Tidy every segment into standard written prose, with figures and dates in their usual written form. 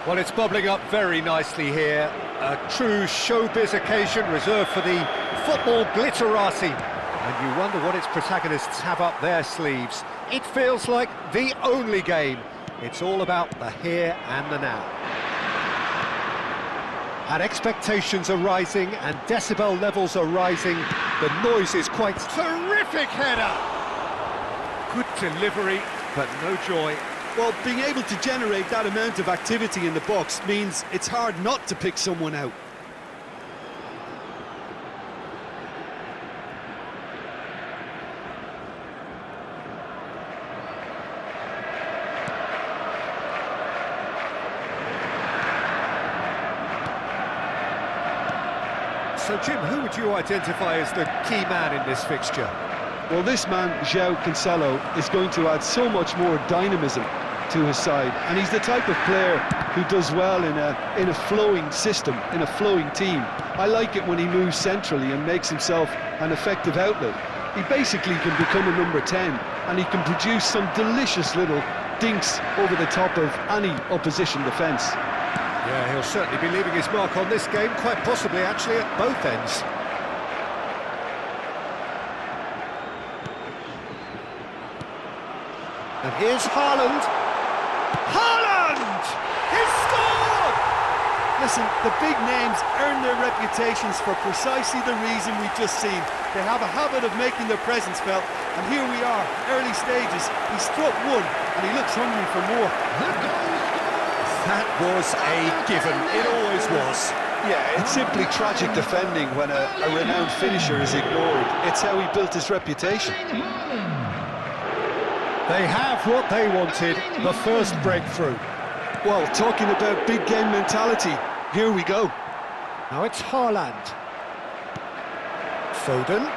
Well, it's bubbling up very nicely here. A true showbiz occasion reserved for the football glitterati. And you wonder what its protagonists have up their sleeves. It feels like the only game. It's all about the here and the now. And expectations are rising and decibel levels are rising. The noise is quite... Terrific header! Good delivery, but no joy. Well, being able to generate that amount of activity in the box means it's hard not to pick someone out. So, Jim, who would you identify as the key man in this fixture? Well, this man, João Cancelo, is going to add so much more dynamism to his side, and he's the type of player who does well in a flowing system, in a flowing team. I like it when he moves centrally and makes himself an effective outlet. He basically can become a number 10, and he can produce some delicious little dinks over the top of any opposition defence. Yeah, he'll certainly be leaving his mark on this game, quite possibly actually at both ends. And here's Haaland. Haaland! He's scored! Listen, the big names earn their reputations for precisely the reason we've just seen. They have a habit of making their presence felt, and here we are, early stages. He struck one, and he looks hungry for more. That was a given, it always was. Yeah, it's simply tragic defending when a renowned finisher is ignored. It's how he built his reputation. They have what they wanted, the first breakthrough. Well, talking about big game mentality, here we go. Now it's Haaland. Foden.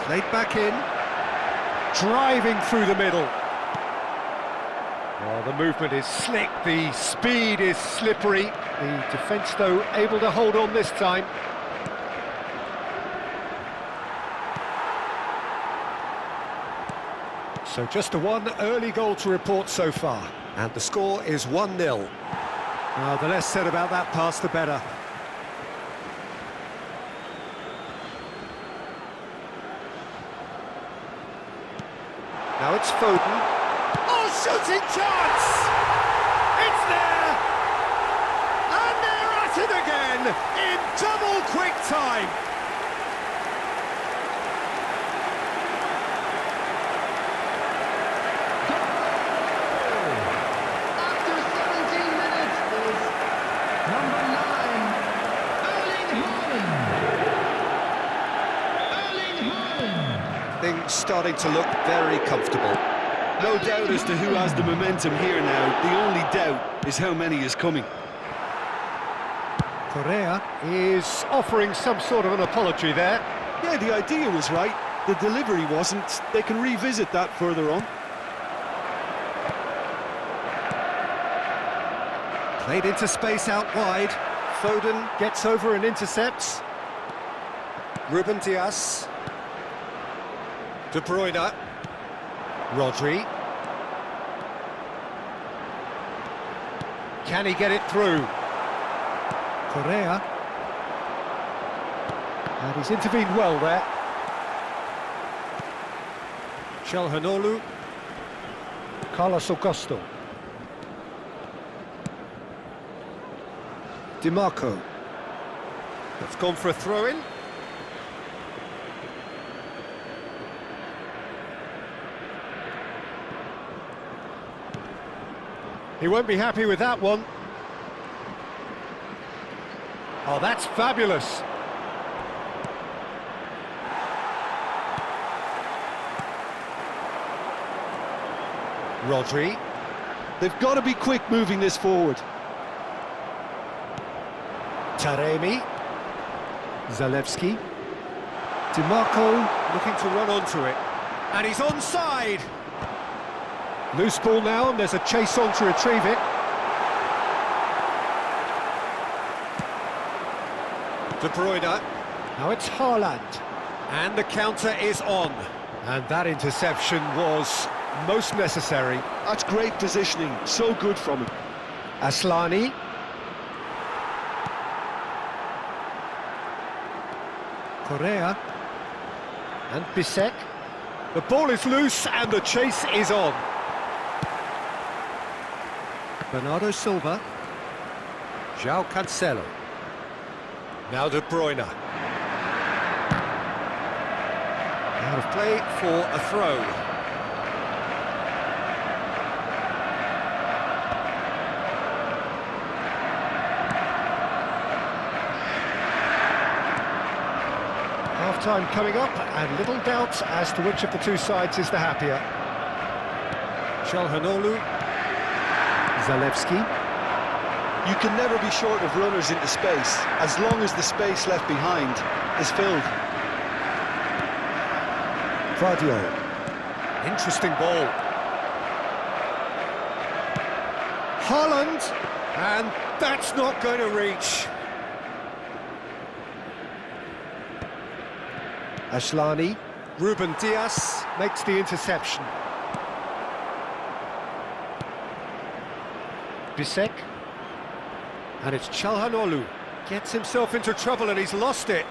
Played back in. Driving through the middle. Well, the movement is slick, the speed is slippery. The defence, though, able to hold on this time. So just a one early goal to report so far. And the score is 1-0. The less said about that pass, the better. Now it's Foden. Oh, shooting chance! It's there! And they're at it again in double quick time. Things starting to look very comfortable. No doubt as to who has the momentum here now. The only doubt is how many is coming. Correa is offering some sort of an apology there. Yeah, the idea was right. The delivery wasn't. They can revisit that further on. Played into space out wide. Foden gets over and intercepts. Ruben Dias. De Bruyne. Rodri. Can he get it through? Correa. And he's intervened well there. Calhanoglu. Carlos Augusto. Di Marco. That's gone for a throw-in. He won't be happy with that one. Oh, that's fabulous. Rodri. They've got to be quick moving this forward. Taremi. Zalewski. Di Marco looking to run onto it. And he's onside. Loose ball now, and there's a chase on to retrieve it. De Bruyne. Now it's Haaland. And the counter is on. And that interception was most necessary. That's great positioning, so good from him. Aslani. Correa. And Bisek. The ball is loose and the chase is on. Bernardo Silva. João Cancelo. Now De Bruyne. Out of play for a throw. Half-time coming up, and little doubt as to which of the two sides is the happier. Çalhanoğlu. Zalewski. You can never be short of runners into space, as long as the space left behind is filled. Vardio. Interesting ball. Haaland, and that's not going to reach. Aslani. Ruben Dias makes the interception. Bisek. And it's Çalhanoğlu. Gets himself into trouble and he's lost it.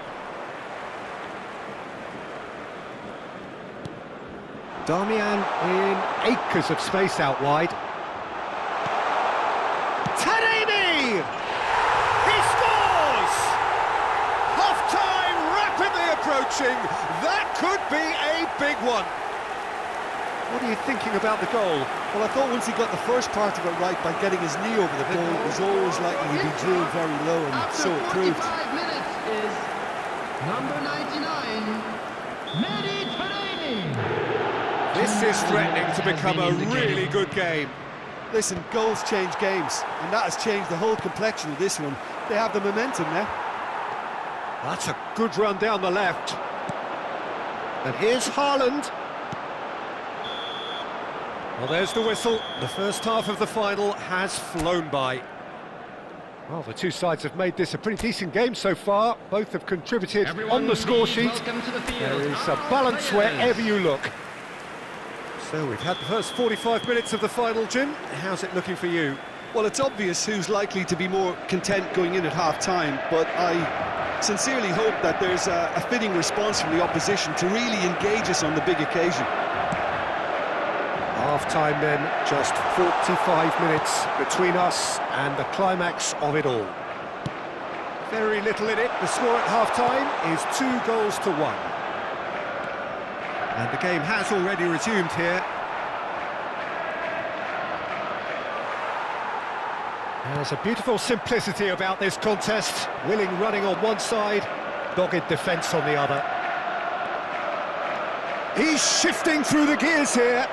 Darmian in acres of space out wide. Taremi! He scores! Half-time rapidly approaching. That could be a big one. What are you thinking about the goal? Well, I thought once he got the first part of it right by getting his knee over the ball, it was always likely to be drilled very low, and so it proved. After 45 minutes is number 99, Mehdi Taremi. This is threatening to become a really good game. Listen, goals change games, and that has changed the whole complexion of this one. They have the momentum now. That's a good run down the left. And here's Haaland. Well, there's the whistle. The first half of the final has flown by. Well, the two sides have made this a pretty decent game so far. Both have contributed on the score sheet. There is a balance wherever you look. So we've had the first 45 minutes of the final, Jim. How's it looking for you? Well, it's obvious who's likely to be more content going in at half-time, but I sincerely hope that there's a fitting response from the opposition to really engage us on the big occasion. Half-time then, just 45 minutes between us and the climax of it all. Very little in it. The score at half-time is 2-1. And the game has already resumed here. There's a beautiful simplicity about this contest. Willing running on one side, dogged defence on the other. He's shifting through the gears here.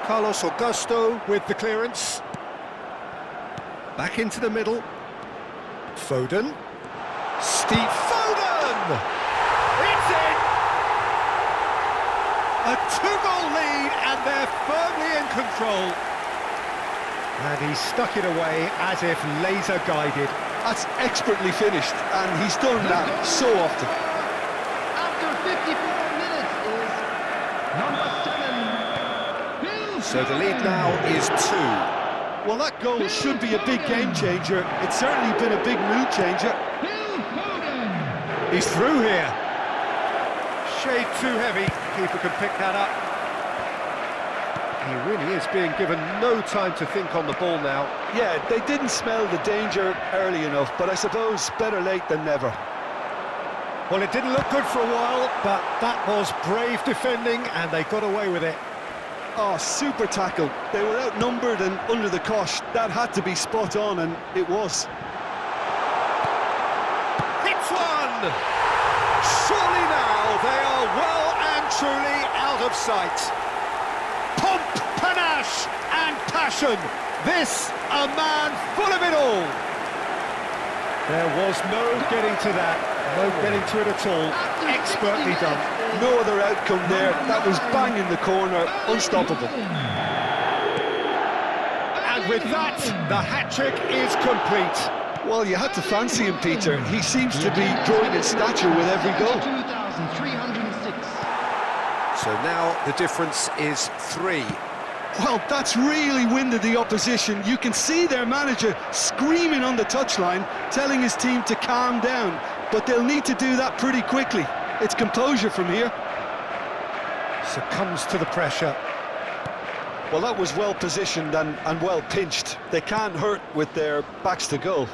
Carlos Augusto with the clearance. Back into the middle. Foden. Steve Foden! It's in! A two-goal lead and they're firmly in control. And he stuck it away as if laser-guided. That's expertly finished, and he's done that so often. After 54 minutes is number 7, So the lead now is 2. Well, that goal should be a big game changer. It's certainly been a big mood changer. He's through here. Shade too heavy. Keeper can pick that up. He really is being given no time to think on the ball now. Yeah, they didn't smell the danger early enough, but I suppose better late than never. Well, it didn't look good for a while, but that was brave defending and they got away with it. Oh, super tackle. They were outnumbered and under the cosh. That had to be spot on, and it was. Hits one! Surely now they are well and truly out of sight. Pomp, panache and passion. This, a man full of it all. There was no getting to that, no getting to it at all. Expertly done. No other outcome there. That was bang in the corner, unstoppable. And with that, the hat-trick is complete. Well, you had to fancy him, Peter. He seems to be growing in stature with every goal. 2,306. So now the difference is 3. Well, that's really winded the opposition. You can see their manager screaming on the touchline, telling his team to calm down. But they'll need to do that pretty quickly. It's composure from here. Succumbs to the pressure. Well, that was well positioned and well pinched. They can't hurt with their backs to goal.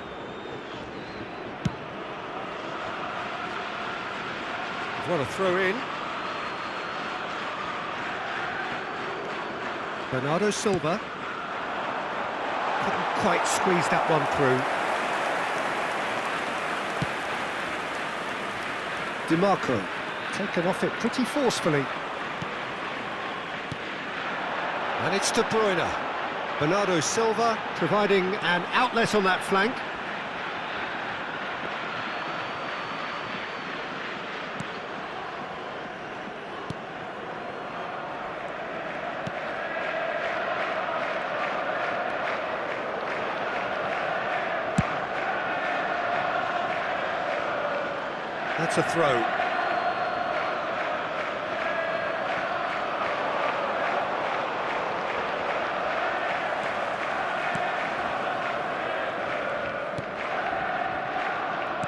What a throw in. Bernardo Silva couldn't quite squeeze that one through. DiMarco taken off it pretty forcefully. And it's De Bruyne. Bernardo Silva providing an outlet on that flank. That's a throw.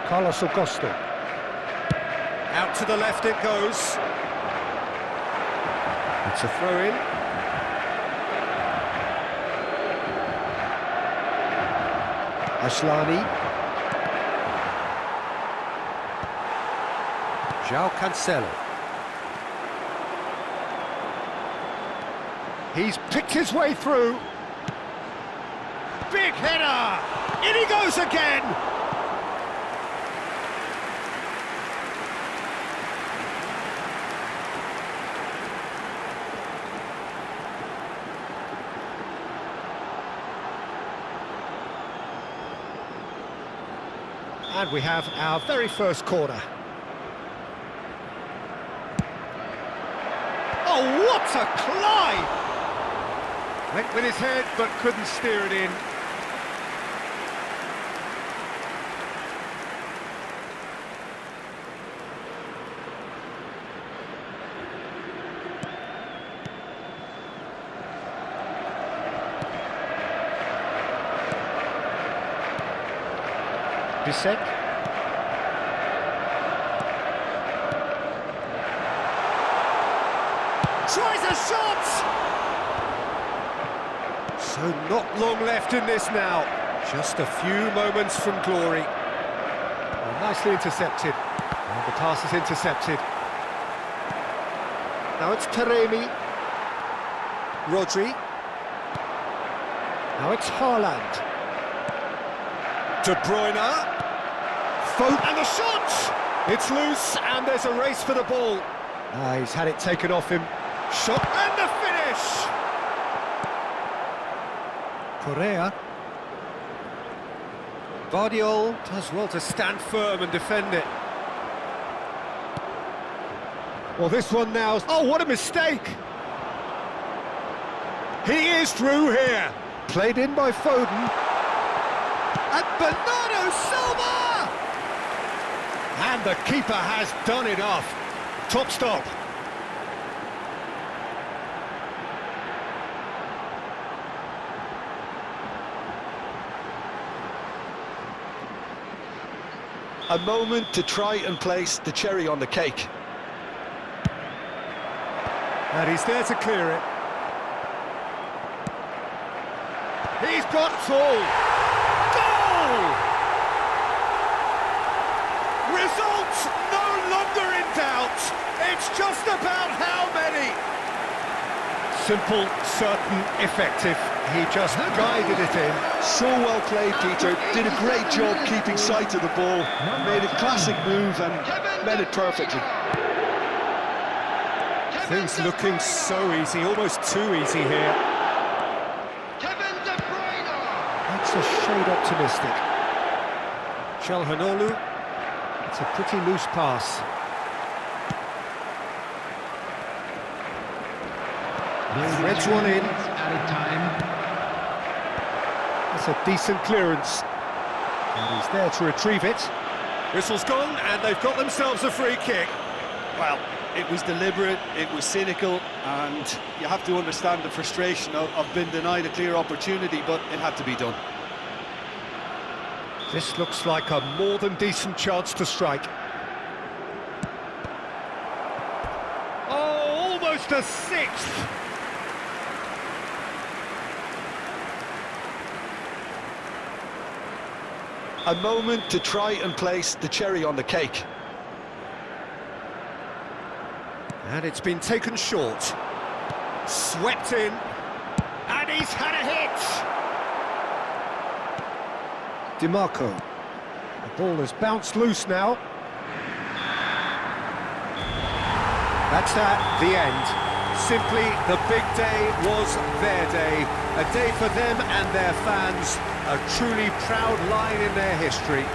Carlos Augusto. Out to the left it goes. It's a throw in. Ashlani. João Cancelo. He's picked his way through. Big header! In he goes again! And we have our very first corner. Oh, what a climb! Went with his head, but couldn't steer it in. Bissek. Tries a shot! So not long left in this now. Just a few moments from glory. Well, nicely intercepted. And the pass is intercepted. Now it's Taremi. Rodri. Now it's Haaland. De Bruyne. Foden. And the shot! It's loose, and there's a race for the ball. He's had it taken off him. Shot and the finish! Correa. Guardiola does well to stand firm and defend it. Well, this one now... Oh, what a mistake! He is through here. Played in by Foden. And Bernardo Silva! And the keeper has done enough. Top stop. A moment to try and place the cherry on the cake. And he's there to clear it. He's got full. Goal! Result no longer in doubt. It's just about how many. Simple, certain, effective. He just guided it in. So well played, Peter. Did a great job keeping sight of the ball. Made a classic move and made it perfectly. Things looking so easy, almost too easy here. That's a shade optimistic. Çalhanoğlu. It's a pretty loose pass. Threads one in. That's a decent clearance. And he's there to retrieve it. Whistle's gone, and they've got themselves a free kick. Well, It was deliberate, it was cynical, and you have to understand the frustration of being denied a clear opportunity, but it had to be done. This looks like a more than decent chance to strike. Oh, almost a sixth! A moment to try and place the cherry on the cake. And it's been taken short. Swept in. And he's had a hit! DiMarco. The ball has bounced loose now. That's at the end. Simply, the big day was their day. A day for them and their fans. A truly proud line in their history.